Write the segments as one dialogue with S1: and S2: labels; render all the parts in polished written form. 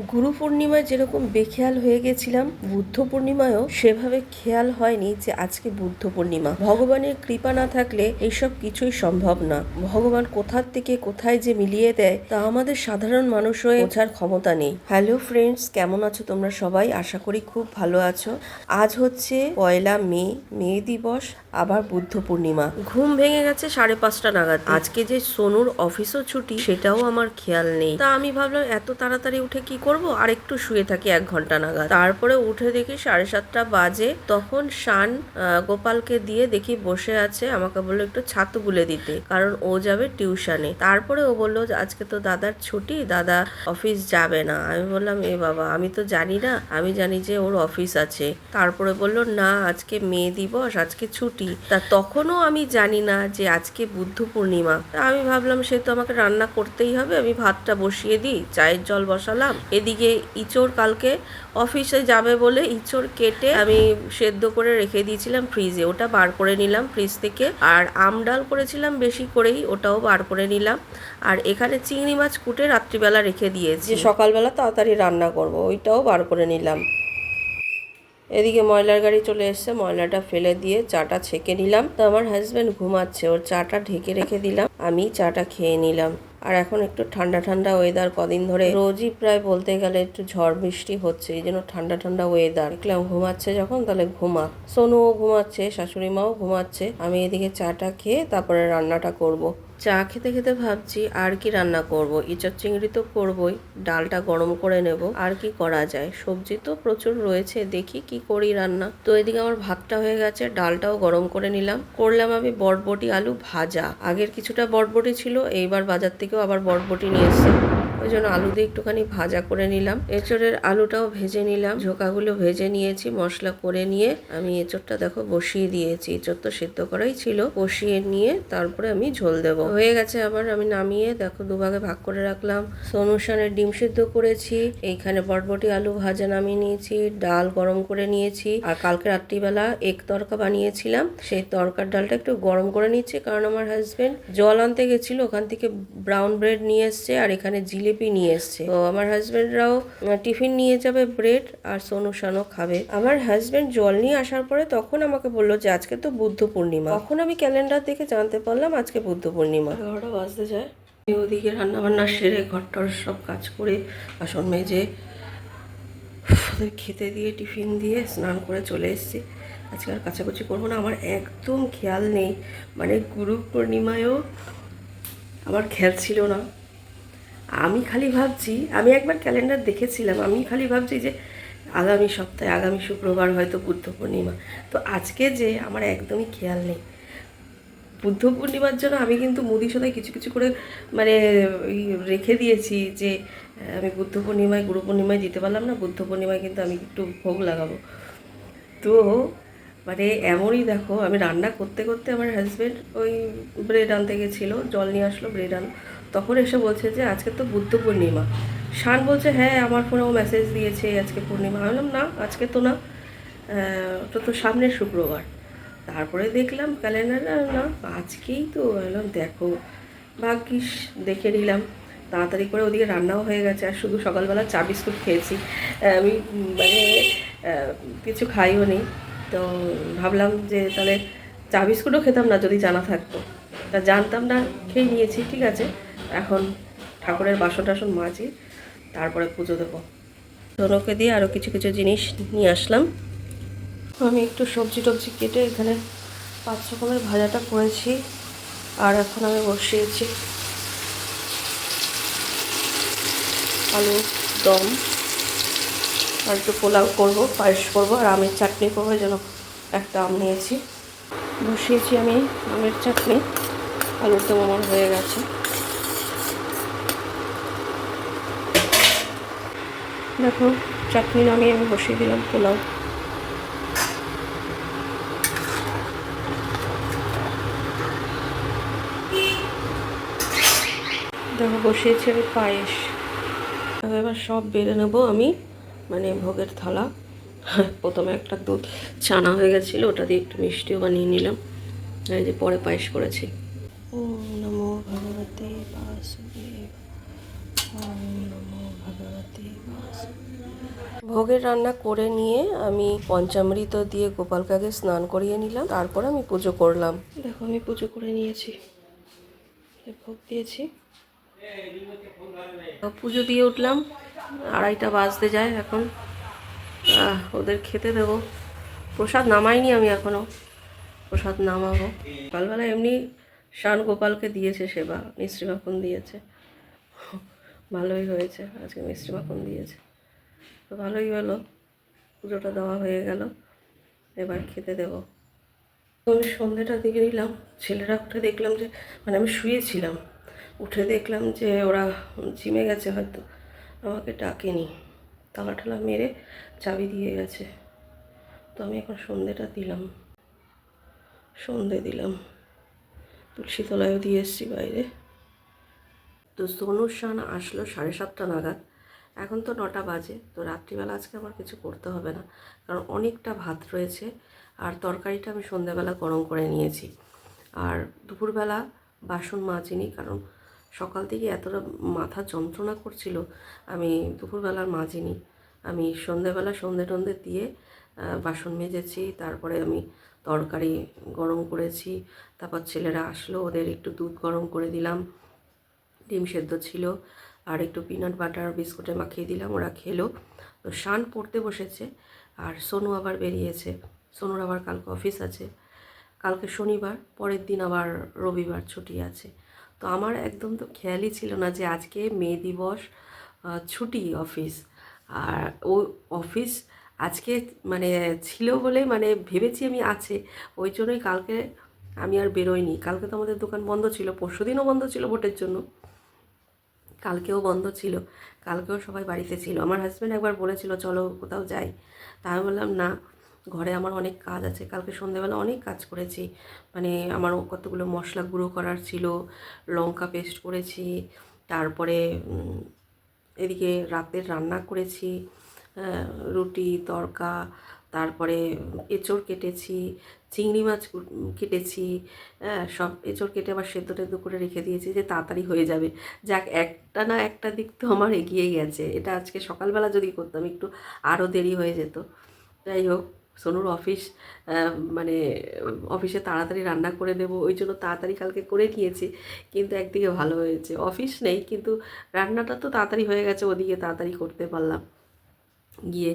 S1: গুরু পূর্ণিমায় যেরকম বেখেয়াল হয়ে গেছিলাম, বুদ্ধ পূর্ণিমায়ও সেভাবে খেয়াল হয়নি যে আজকে বুদ্ধ পূর্ণিমা। ভগবানের কৃপা না থাকলে এইসব কিছুই সম্ভব না। ভগবান কোথার থেকে কোথায় যে মিলিয়ে দেয় তা আমাদের সাধারণ মানুষ হয়ে বোঝার ক্ষমতা নেই। হ্যালো ফ্রেন্ডস, কেমন আছো তোমরা সবাই? আশা করি খুব ভালো আছো। আজ হচ্ছে 1 মে, মে দিবস, আবার বুদ্ধ পূর্ণিমা। ঘুম ভেঙে গেছে 5:30 নাগাদ। আজকে যে সোনুর অফিসও ছুটি সেটাও আমার খেয়াল নেই। তা আমি ভাবলাম এত তাড়াতাড়ি উঠে কি করব, আর একটু শুয়ে থাকি 1 ঘন্টা নাগাদ। তারপরে উঠে দেখি 7:30 বাজে। তখন শান গোপালকে দিয়ে দেখি বসে আছে, আমাকে বললো একটু ছাতু গুলে দিতে, কারণ ও যাবে টিউশনে। তারপরে ও বললো আজকে তো দাদার ছুটি, দাদা অফিস যাবে না। আমি বললাম এ বাবা, আমি তো জানি না, আমি জানি যে ওর অফিস আছে। তারপরে বললো না, আজকে মে দিবস, আজকে ছুটি। তা তখনও আমি জানি না যে আজকে বুদ্ধ পূর্ণিমা। আমি ভাবলাম সে তো আমাকে রান্না করতেই হবে, আমি ভাতটা বসিয়ে দিই, চায়ের জল বসালাম। এদিকে ইঁচড় কালকে অফিসে যাবে বলে ইঁচড় কেটে আমি সেদ্ধ করে রেখে দিয়েছিলাম ফ্রিজে, ওটা বার করে নিলাম ফ্রিজ থেকে। আর আম ডাল করেছিলাম বেশি করেই, ওটাও বার করে নিলাম। আর এখানে চিংড়ি মাছ কুটে রাত্রিবেলা রেখে দিয়েছি, সকালবেলা তাড়াতাড়ি রান্না করব, ওইটাও বার করে নিলাম। এদিকে ময়লার গাড়ি চলে এসছে, ময়লাটা ফেলে দিয়ে চাটা ছেঁকে নিলাম। তো আমার হাজব্যান্ড ঘুমাচ্ছে, ওর চাটা ঢেকে রেখে দিলাম, আমি চাটা খেয়ে নিলাম। আর এখন একটু ঠান্ডা ঠান্ডা ওয়েদার, কদিন ধরে রোজই প্রায় বলতে গেলে একটু ঝড় বৃষ্টি হচ্ছে, এই জন্য ঠান্ডা ঠান্ডা ওয়েদার। দেখলাম ঘুমাচ্ছে যখন, তাহলে ঘুমাক। সোনুও ঘুমাচ্ছে, শাশুড়ি মাও ঘুমাচ্ছে। আমি এদিকে চাটা খেয়ে তারপরে রান্নাটা করব। চা খেতে খেতে ভাবছি আর কি রান্না করব। ইঁচড় চিংড়ি তো করবই, ডালটা গরম করে নেব, আর কি করা যায়। সবজি তো প্রচুর রয়েছে, দেখি কি করি রান্না। তো এদিকে আমার ভাতটা হয়ে গেছে, ডালটাও গরম করে নিলাম। করলাম আমি বটবটি আলু ভাজা। আগের কিছুটা বটবটি ছিল, এইবার বাজার থেকেও আবার বটবটি নিয়ে এসছে, ওই জন্য আলু দিয়ে একটুখানি ভাজা করে নিলাম। এঁচড়ের আলুটাও ভেজে নিলাম, ঝোকাগুলো ভেজে নিয়েছি, মশলা করে নিয়ে আমি এঁচড়টা দেখো বসিয়ে দিয়েছি। এঁচড় তো সেদ্ধ করাই ছিল, বসিয়ে নিয়ে তারপরে আমি ঝোল দেবো। হয়ে গেছে, আবার আমি নামিয়ে দেখো দুভাগে ভাগ করে রাখলাম। সোনুশানের ডিম সিদ্ধ করেছি, এইখানে বটবটি আলু ভাজা নামিয়ে নিয়েছি, ডাল গরম করে নিয়েছি। আর কালকে রাত্রিবেলা এগ তরকা বানিয়েছিলাম, সেই তরকার ডালটা একটু গরম করে নিচ্ছি, কারণ আমার হাজবেন্ড জল আনতে গেছিল, ওখান থেকে ব্রাউন ব্রেড নিয়ে এসছে আর এখানে জিলিপি নিয়ে এসছে। তো আমার হাজবেন্ডরাও টিফিন নিয়ে যাবে, ব্রেড, আর সোনুশানও খাবে। আমার হাজবেন্ড জল নিয়ে আসার পরে তখন আমাকে বললো যে আজকে তো বুদ্ধ পূর্ণিমা। তখন আমি ক্যালেন্ডার দেখে জানতে পারলাম আজকে বুদ্ধ পূর্ণিমা। 11টা বাজতে যায়। ওদিকে রান্না বান্না সেরে ঘরটার সব কাজ করে বাসন মেজে ওদের খেতে দিয়ে টিফিন দিয়ে স্নান করে চলে এসেছি। আজকে আর কাচাকুচি করবো না, আমার একদম খেয়াল নেই, মানে গুরু পূর্ণিমায়ও আমার খেয়াল ছিল না। আমি খালি ভাবছি, আমি একবার ক্যালেন্ডার দেখেছিলাম, আমি খালি ভাবছি যে আগামী সপ্তাহে, আগামী শুক্রবার হয়তো বুদ্ধ পূর্ণিমা। তো আজকে যে আমার একদমই খেয়াল নেই। বুদ্ধ পূর্ণিমার জন্য আমি কিন্তু মুদির সদায় কিছু কিছু করে মানে রেখে দিয়েছি যে আমি বুদ্ধ পূর্ণিমায়, গুরু পূর্ণিমায় দিতে পারলাম না, বুদ্ধ পূর্ণিমায় কিন্তু আমি একটু ভোগ লাগাবো। তো মানে এমনই দেখো, আমি রান্না করতে করতে আমার হাজব্যান্ড ওই ব্রেড আনতে গেছিলো, জল নিয়ে আসলো, ব্রেড আনলো, তখন এসে বলছে যে আজকে তো বুদ্ধ পূর্ণিমা। শান বলছে হ্যাঁ আমার ফোনেও মেসেজ দিয়েছে আজকে পূর্ণিমা। আমি বললাম না, আজকে তো না, ওটা তো সামনের শুক্রবার। তারপরে দেখলাম ক্যালেন্ডার, না আজকেই তো। বললাম দেখো, ভাগ্যিস দেখে নিলাম তাড়াতাড়ি করে। ওদিকে রান্নাও হয়ে গেছে, আর শুধু সকালবেলা চা বিস্কুট খেয়েছি, আমি মানে কিছু খাইও নি। তো ভাবলাম যে তাহলে চা বিস্কুটও খেতাম না যদি জানা থাকতো, তা জানতাম না, খেয়ে নিয়েছি। ঠিক আছে, এখন ঠাকুরের বাসন টাসন মাজি, তারপরে পুজো দেবো। সোনুকে দিয়ে আরও কিছু কিছু জিনিস নিয়ে আসলাম। আমি একটু সবজি টবজি কেটে এখানে 5 রকমের ভাজাটা করেছি, আর এখন আমি বসিয়েছি আলু দম, আর একটু পোলাও করবো, পায়েস করবো, আর আমের চাটনি করবো, যেন একটা আম নিয়েছি। বসিয়েছি আমি আমের চাটনি, আলুর দম আমার হয়ে গেছে। দেখো চাটনি নামিয়ে আমি বসিয়ে দিলাম পোলাও। দেখো বসিয়েছি আমি পায়েস। এবার সব বেড়ে নেবো আমি, মানে ভোগের থালা। প্রথমে একটা দুধ ছানা হয়ে গেছিলো, ওটা দিয়ে একটু মিষ্টিও বানিয়ে নিলাম, এই যে পরে পায়েস করেছি। ওম নমো ভগবতে বাসুদেব, ওম নমো ভগবতে বাসুদেব। ভোগের রান্না করে নিয়ে আমি পঞ্চামৃত দিয়ে গোপালকে আগে স্নান করিয়ে নিলাম, তারপর আমি পুজো করলাম। দেখো আমি পুজো করে নিয়েছি, ভোগ দিয়েছি, পুজো দিয়ে উঠলাম। 2:30 বাজতে যায় এখন। ওদের খেতে দেবো। প্রসাদ নামাইনি আমি এখনো, প্রসাদ নামাবো। সকালবেলা এমনি শান গোপালকে দিয়েছে সেবা, মিষ্টি মাখন দিয়েছে, ভালোই হয়েছে। আজকে মিষ্টি মাখন দিয়েছে, তো ভালোই হলো। পুজোটা দেওয়া হয়ে গেল, এবার খেতে দেবো। আমি সন্ধ্যেটা দিকে নিলাম, ছেলেরা উঠে দেখলাম যে, মানে আমি শুয়েছিলাম, উঠে দেখলাম যে ওরা জিমে গেছে, হয়তো আমাকে ডাকেনি, তালা ঠালা মেরে চাবি দিয়ে গেছে। তো আমি এখন সন্ধ্যেটা দিলাম, সন্ধে দিলাম, তুলসী তলায়ও দিয়ে এসছি বাইরে। তো সোনুর শান আসলো 7:30 নাগাদ, এখন তো 9টা বাজে। তো রাত্রিবেলা আজকে আমার কিছু করতে হবে না, কারণ অনেকটা ভাত রয়েছে, আর তরকারিটা আমি সন্ধ্যেবেলা গরম করে নিয়েছি। আর দুপুরবেলা বাসন মাজিনি, কারণ সকাল থেকে এতটা মাথা যন্ত্রণা করছিল, আমি দুপুরবেলা মাজিনি। আমি সন্ধ্যেবেলা সন্ধে টন্ধে দিয়ে বাসন মেজেছি, তারপরে আমি তরকারি গরম করেছি। তারপর ছেলেরা আসলো, ওদের একটু দুধ গরম করে দিলাম, ডিম সেদ্ধ ছিল, আর একটু পিনাট বাটার বিস্কুটে মাখিয়ে দিলাম, ওরা খেলো। তো শান পড়তে বসেছে, আর সোনু আবার বেরিয়েছে। সোনুর আবার কালকে অফিস আছে, কালকে শনিবার, পরের দিন আবার রবিবার ছুটি আছে। তো আমার একদম তো খেয়ালই ছিল না যে আজকে মে দিবস, ছুটি অফিস। আর ও অফিস আজকে মানে ছিল বলে মানে ভেবেছি আমি আছে, ওই জন্যই কালকে আমি আর বেরোইনি। কালকে তো আমাদের দোকান বন্ধ ছিল, পরশুদিনও বন্ধ ছিল ভোটের জন্য, কালকেও বন্ধ ছিল, কালকেও সবাই বাড়িতে ছিল। আমার হাজব্যান্ড একবার বলেছিল চলো কোথাও যাই, তা আমি বললাম না, ঘরে আমার অনেক কাজ আছে। কালকে সন্ধ্যেবেলা অনেক কাজ করেছি, মানে আমার কতগুলো মশলা গুঁড়ো করার ছিল, লঙ্কা পেস্ট করেছি, তারপরে এদিকে রাতের রান্না করেছি, রুটি তড়কা, তারপরে এঁচড় কেটেছি, চিংড়ি মাছ কেটেছি, সব এঁচড় কেটে আবার সেদ্ধ টেদ্ধ করে রেখে দিয়েছি যে তাড়াতাড়ি হয়ে যাবে। যাক, একটা না একটা দিক তো আমার এগিয়েই গেছে। এটা আজকে সকালবেলা যদি করতাম একটু আরও দেরি হয়ে যেত। যাই হোক, সোনুর অফিস, মানে অফিসে তাড়াতাড়ি রান্না করে দেবো, ওই জন্য তাড়াতাড়ি কালকে করে নিয়েছি। কিন্তু একদিকে ভালো হয়েছে, অফিস নেই কিন্তু রান্নাটা তো তাড়াতাড়ি হয়ে গেছে, ওদিকে তাড়াতাড়ি করতে পারলাম গিয়ে।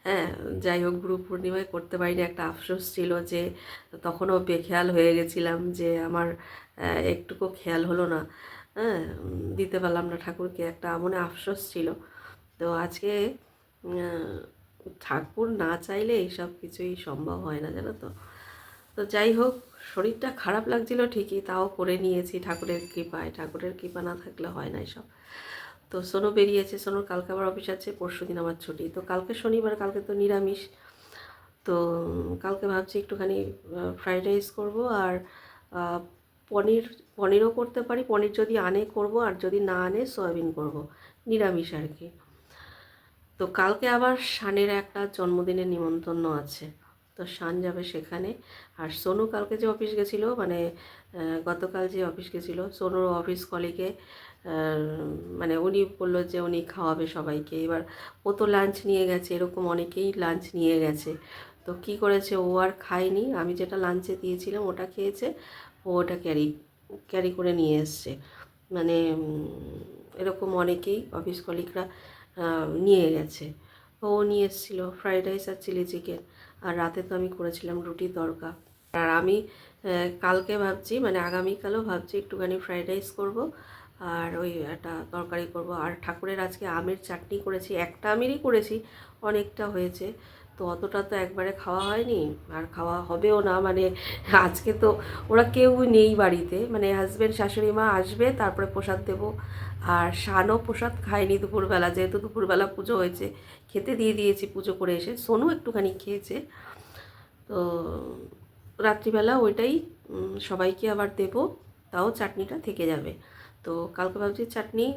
S1: হ্যাঁ, যাই হোক, গুরু পূর্ণিমায় করতে পারিনি, একটা আফসোস ছিল যে তখনও বেখেয়াল হয়ে গেছিলাম, যে আমার একটুকু খেয়াল হলো না, হ্যাঁ, দিতে পারলাম না ঠাকুরকে, একটা মনে আফসোস ছিল। তো আজকে ঠাকুর না চাইলে এইসব কিছুই সম্ভব হয় না, জানো তো। তো যাই হোক, শরীরটা খারাপ লাগছিল ঠিকই, তাও করে নিয়েছি ঠাকুরের কৃপায়। ঠাকুরের কৃপা না থাকলে হয় না এসব। তো সোনু বেরিয়েছে, সোনুর কালকে আবার অফিস আছে, পরশুদিন আমার ছুটি। তো কালকে শনিবার, কালকে তো নিরামিষ। তো কালকে ভাবছি একটুখানি ফ্রাইড রাইস করবো, আর পনিরও করতে পারি, পনির যদি আনে করব, আর যদি না আনে সয়াবিন করব, নিরামিষ আর কি। তো কালকে আবার শানের একটা জন্মদিনের নিমন্ত্রণ আছে, তো শান যাবে সেখানে। আর সোনু কালকে যে অফিস গেছিলো, মানে গতকাল যে অফিস গেছিলো, সোনুর অফিস কলিগে, মানে উনি বললো যে উনি খাওয়াবে সবাইকে। এবার ও তো লাঞ্চ নিয়ে গেছে, এরকম অনেকেই লাঞ্চ নিয়ে গেছে। তো কি করেছে, ও আর খায়নি, আমি যেটা লাঞ্চে দিয়েছিলাম ওটা খেয়েছে, ও ওটা ক্যারি করে নিয়ে এসছে। মানে এরকম অনেকেই অফিস কলিগরা নিয়ে গেছে। ও নিয়ে এসেছিলো ফ্রাইড রাইস আর চিলি চিকেন, আর রাতে তো আমি করেছিলাম রুটি তড়কা। আর আমি কালকে ভাবছি, মানে আগামীকালও ভাবছি একটুখানি ফ্রাইড রাইস করব, আর ওই একটা তরকারি করব। আর ঠাকুরের আজকে আমের চাটনি করেছি, একটা আমেরই করেছি, অনেকটা হয়েছে, তো অতটা তো একবারে খাওয়া হয়নি, আর খাওয়া হবেও না। মানে আজকে তো ওরা কেউ নেই বাড়িতে, মানে হাজব্যান্ড শাশুড়ি মা আসবে, তারপরে প্রসাদ দেবো। আর শানও প্রসাদ খায়নি দুপুরবেলা, যেহেতু দুপুরবেলা পুজো হয়েছে, খেতে দিয়ে দিয়েছি পুজো করে এসে। সোনু একটুখানি খেয়েছে। তো রাত্রিবেলা ওইটাই সবাইকে আবার দেব, তাও চাটনিটা থেকে যাবে। তো কালকে ভাবছি চাটনি,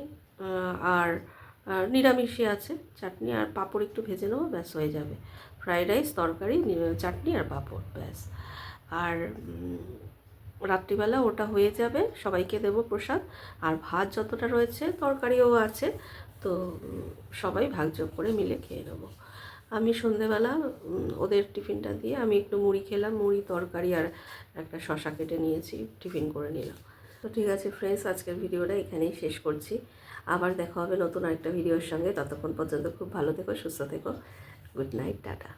S1: আর নিরামিষই আছে, চাটনি আর পাঁপড় একটু ভেজে নেবো, ব্যাস হয়ে যাবে। ফ্রাইড রাইস, তরকারি, চাটনি আর পাঁপড়, ব্যাস। আর রাত্রিবেলা ওটা হয়ে যাবে, সবাইকে দেবো প্রসাদ। আর ভাত যতটা রয়েছে, তরকারিও আছে, তো সবাই ভাগযোগ করে মিলে খেয়ে নেবো। আমি সন্ধেবেলা ওদের টিফিনটা দিয়ে আমি একটু মুড়ি খেলাম, মুড়ি তরকারি আর একটা শসা কেটে নিয়েছি, টিফিন করে নিলাম। তো ঠিক আছে ফ্রেন্ডস, আজকের ভিডিওটা এখানেই শেষ করছি। আবার দেখা হবে নতুন আরেকটা ভিডিওর সঙ্গে। ততক্ষণ পর্যন্ত খুব ভালো থেকো, সুস্থ থেকো। Good night, tata.